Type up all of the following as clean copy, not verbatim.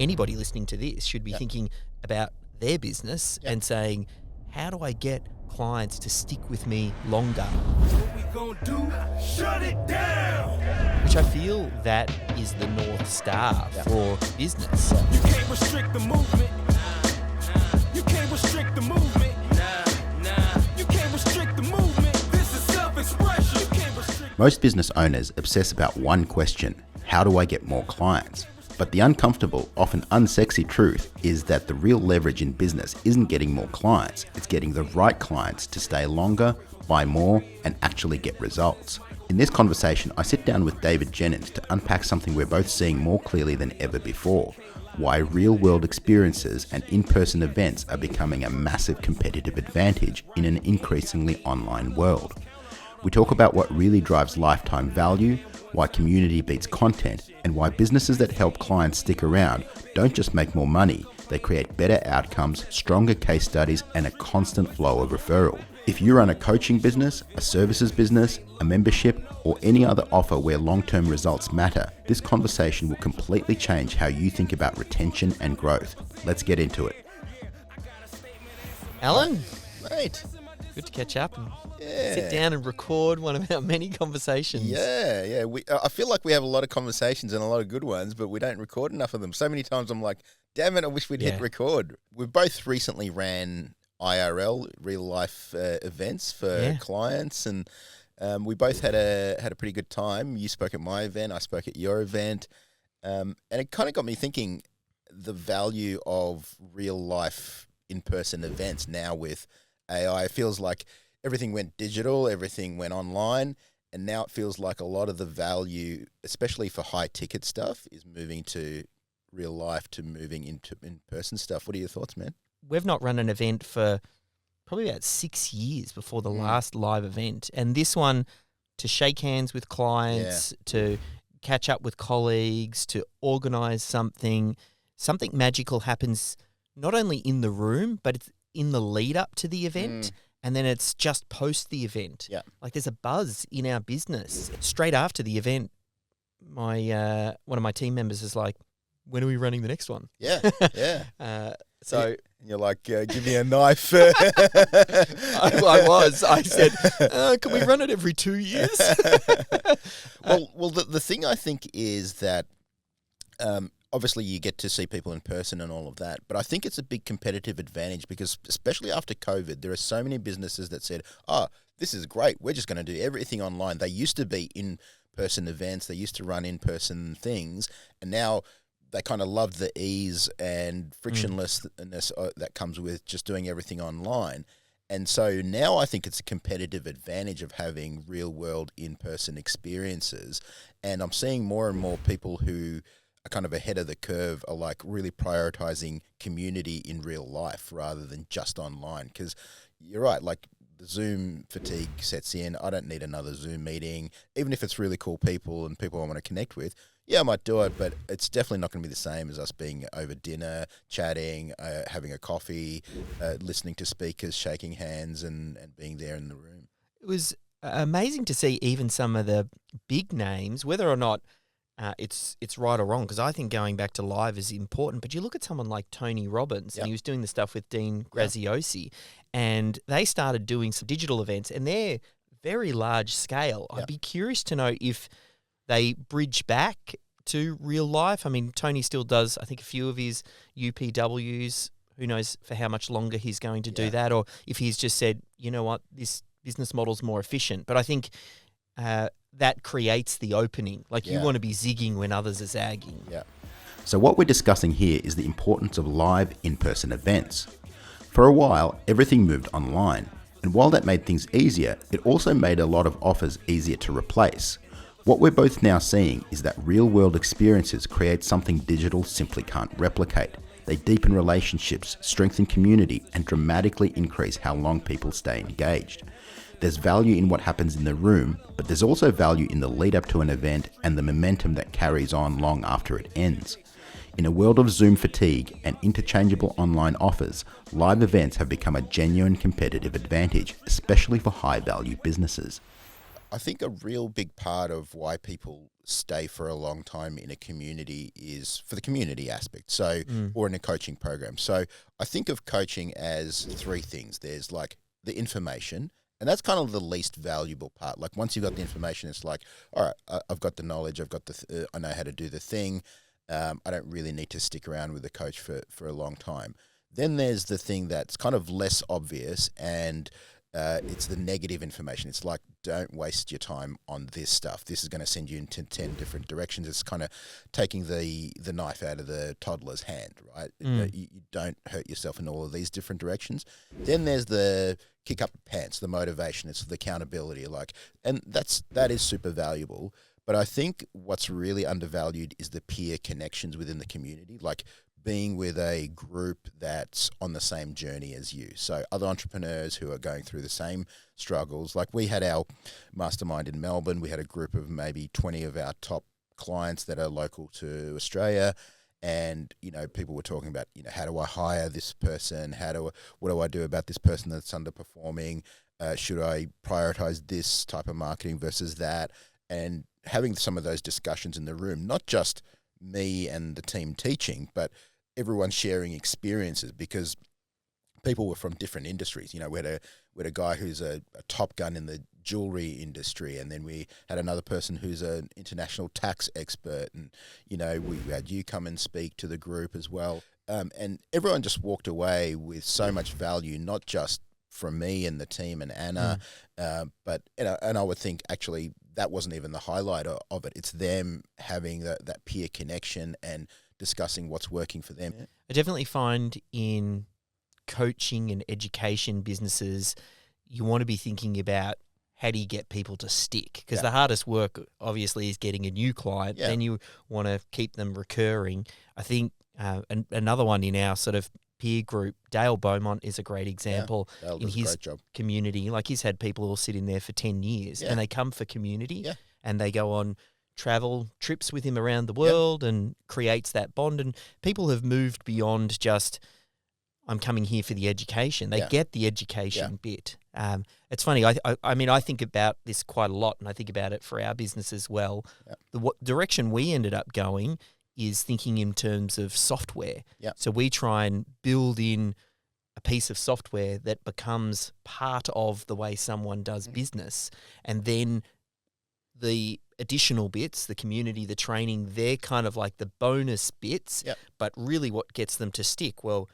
anybody listening to this should be thinking about their business and saying, how do I get clients to stick with me longer? What we gonna do? Shut it down! Which I feel that is the North Star for business. You can't restrict the movement. You can't restrict the movement. You can't restrict the movement. This is self-expression. You can't restrict. Most business owners obsess about one question: how do I get more clients? But the uncomfortable, often unsexy truth is that the real leverage in business isn't getting more clients, it's getting the right clients to stay longer, buy more, and actually get results. In this conversation, I sit down with David Jenyns to unpack something we're both seeing more clearly than ever before: why real-world experiences and in-person events are becoming a massive competitive advantage in an increasingly online world. We talk about what really drives lifetime value, why community beats content, and why businesses that help clients stick around don't just make more money, they create better outcomes, stronger case studies, and a constant flow of referral. If you run a coaching business, a services business, a membership, or any other offer where long-term results matter, this conversation will completely change how you think about retention and growth. Let's get into it. Alan, Mate. good to catch up and sit down and record one of our many conversations. Yeah. I feel like we have a lot of conversations and a lot of good ones, but we don't record enough of them. So many times I'm like, damn it, I wish we'd hit record. We've both recently ran IRL, real life events for clients, and we both had a pretty good time. You spoke at my event, I spoke at your event, and it kind of got me thinking the value of real life in-person events now with AI. It feels like everything went digital, everything went online, and now it feels like a lot of the value, especially for high ticket stuff, is moving to real life, to moving into in-person stuff. What are your thoughts, man? We've not run an event for probably about 6 years before the last live event. And this one, to shake hands with clients, to catch up with colleagues, to organise something magical happens not only in the room, but it's in the lead up to the event. And then it's just post the event. Yeah. Like there's a buzz in our business. Straight after the event, my one of my team members is like, when are we running the next one? So you're like, give me a knife. I was. I said, can we run it every 2 years? Well, the thing I think is that obviously you get to see people in person and all of that, but I think it's a big competitive advantage because especially after COVID, there are so many businesses that said, this is great, we're just going to do everything online. They used to be in-person events, they used to run in-person things, and now they kind of love the ease and frictionlessness that comes with just doing everything online. And so now I think it's a competitive advantage of having real-world in-person experiences. And I'm seeing more and more people who are kind of ahead of the curve are like really prioritizing community in real life rather than just online. Because you're right, like the Zoom fatigue sets in. I don't need another Zoom meeting, even if it's really cool people and people I want to connect with. Yeah, I might do it, but it's definitely not going to be the same as us being over dinner, chatting, having a coffee, listening to speakers, shaking hands and being there in the room. It was amazing to see even some of the big names, whether or not it's right or wrong, because I think going back to live is important. But you look at someone like Tony Robbins, and he was doing the stuff with Dean Graziosi, and they started doing some digital events, and they're very large scale. I'd be curious to know if they bridge back to real life. I mean, Tony still does, I think, a few of his UPWs. Who knows for how much longer he's going to do that, or if he's just said, you know what, this business model's more efficient. But I think that creates the opening. Like you want to be zigging when others are zagging. Yeah. So what we're discussing here is the importance of live in-person events. For a while, everything moved online. And while that made things easier, it also made a lot of offers easier to replace. What we're both now seeing is that real-world experiences create something digital simply can't replicate. They deepen relationships, strengthen community, and dramatically increase how long people stay engaged. There's value in what happens in the room, but there's also value in the lead up to an event and the momentum that carries on long after it ends. In a world of Zoom fatigue and interchangeable online offers, live events have become a genuine competitive advantage, especially for high-value businesses. I think a real big part of why people stay for a long time in a community is for the community aspect. So, or in a coaching program. So I think of coaching as three things. There's like the information, and that's kind of the least valuable part. Like once you've got the information, it's like, all right, I've got the knowledge, I know how to do the thing. I don't really need to stick around with the coach for a long time. Then there's the thing that's kind of less obvious, and it's the negative information. It's like, don't waste your time on this stuff. This is going to send you into 10 different directions. It's kind of taking the knife out of the toddler's hand, right? You don't hurt yourself in all of these different directions. Then there's the kick up the pants, the motivation. It's the accountability, and that is super valuable. But I think what's really undervalued is the peer connections within the community, like being with a group that's on the same journey as you. So other entrepreneurs who are going through the same struggles. Like we had our mastermind in Melbourne. We had a group of maybe 20 of our top clients that are local to Australia. And, people were talking about, how do I hire this person? What do I do about this person that's underperforming? Should I prioritize this type of marketing versus that? And having some of those discussions in the room, not just me and the team teaching, but everyone sharing experiences, because people were from different industries. We had a guy who's a top gun in the jewelry industry, and then we had another person who's an international tax expert, and we had you come and speak to the group as well. And everyone just walked away with so much value, not just from me and the team and Anna, but and I would think actually that wasn't even the highlight of it. It's them having that peer connection and discussing what's working for them. I definitely find in coaching and education businesses, you want to be thinking about how do you get people to stick? Because the hardest work, obviously, is getting a new client. Yeah. Then you want to keep them recurring. I think another one in our sort of peer group, Dale Beaumont is a great example in his community. Like he's had people who will sit in there for 10 years and they come for community and they go on travel trips with him around the world and creates that bond. And people have moved beyond just, I'm coming here for the education. They get the education bit. It's funny. I mean, I think about this quite a lot, and I think about it for our business as well. The direction we ended up going is thinking in terms of software. So we try and build in a piece of software that becomes part of the way someone does business. And then the additional bits, the community, the training, they're kind of like the bonus bits, but really what gets them to stick, well,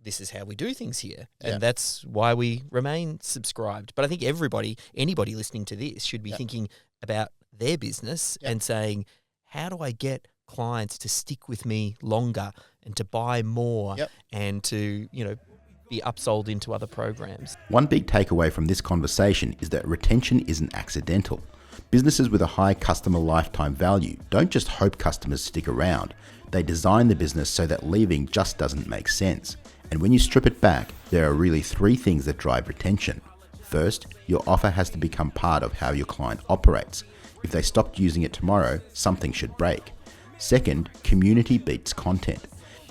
this is how we do things here. And that's why we remain subscribed. But I think anybody listening to this should be thinking about their business and saying, how do I get clients to stick with me longer and to buy more and to, be upsold into other programs? One big takeaway from this conversation is that retention isn't accidental. Businesses with a high customer lifetime value don't just hope customers stick around. They design the business so that leaving just doesn't make sense. And when you strip it back, there are really three things that drive retention. First, your offer has to become part of how your client operates. If they stopped using it tomorrow, something should break. Second, community beats content.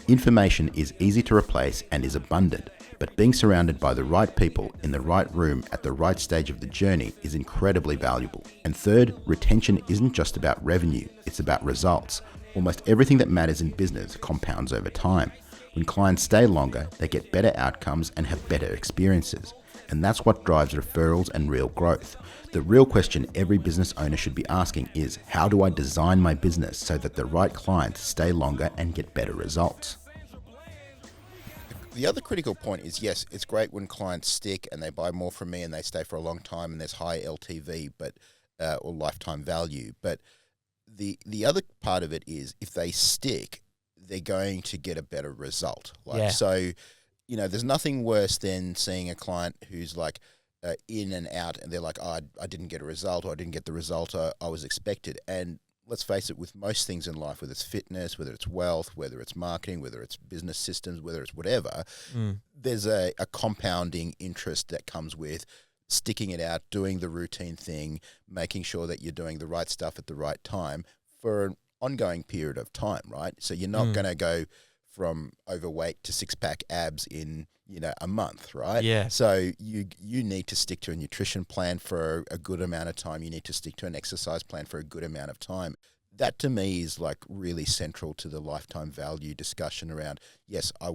Information is easy to replace and is abundant, but being surrounded by the right people in the right room at the right stage of the journey is incredibly valuable. And third, retention isn't just about revenue, it's about results. Almost everything that matters in business compounds over time. When clients stay longer, they get better outcomes and have better experiences. And that's what drives referrals and real growth. The real question every business owner should be asking is, how do I design my business so that the right clients stay longer and get better results? The other critical point is, yes, it's great when clients stick and they buy more from me and they stay for a long time and there's high LTV or lifetime value. But the other part of it is, if they stick, they're going to get a better result. So, there's nothing worse than seeing a client who's like in and out and they're like, oh, I didn't get a result, or I didn't get the result I was expected. And let's face it, with most things in life, whether it's fitness, whether it's wealth, whether it's marketing, whether it's business systems, whether it's whatever, there's a compounding interest that comes with sticking it out, doing the routine thing, making sure that you're doing the right stuff at the right time for an ongoing period of time, right? So you're not going to go from overweight to 6-pack abs in, a month, right? Yeah. So you need to stick to a nutrition plan for a good amount of time. You need to stick to an exercise plan for a good amount of time. That to me is like really central to the lifetime value discussion around, yes, I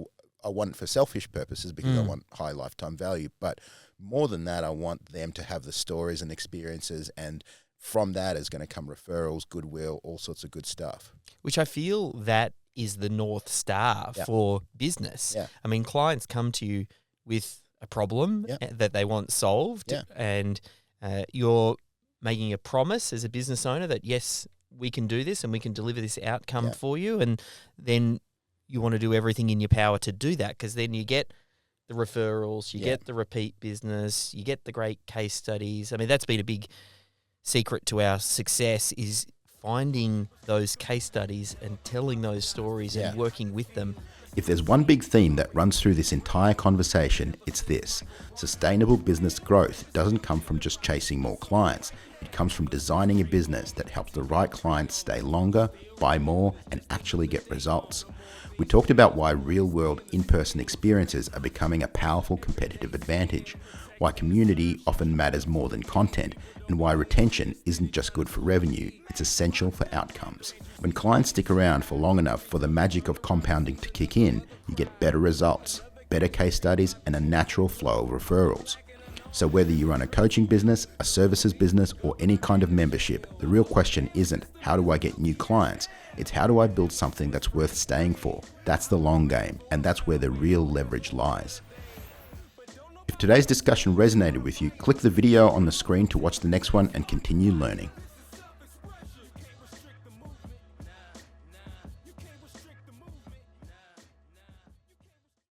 want it for selfish purposes because I want high lifetime value, but more than that, I want them to have the stories and experiences, and from that is going to come referrals, goodwill, all sorts of good stuff. Which I feel that is the North Star for business. Yeah. I mean, clients come to you with a problem that they want solved, and you're making a promise as a business owner that, yes, we can do this and we can deliver this outcome for you, and then you want to do everything in your power to do that, because then you get the referrals, you get the repeat business, you get the great case studies. I mean, that's been a big secret to our success, is finding those case studies and telling those stories and working with them. If there's one big theme that runs through this entire conversation, it's this. Sustainable business growth doesn't come from just chasing more clients. It comes from designing a business that helps the right clients stay longer, buy more, and actually get results. We talked about why real-world in-person experiences are becoming a powerful competitive advantage, why community often matters more than content, and why retention isn't just good for revenue, it's essential for outcomes. When clients stick around for long enough for the magic of compounding to kick in, you get better results, better case studies, and a natural flow of referrals. So whether you run a coaching business, a services business, or any kind of membership, the real question isn't, how do I get new clients? It's, how do I build something that's worth staying for? That's the long game, and that's where the real leverage lies. If today's discussion resonated with you, click the video on the screen to watch the next one and continue learning.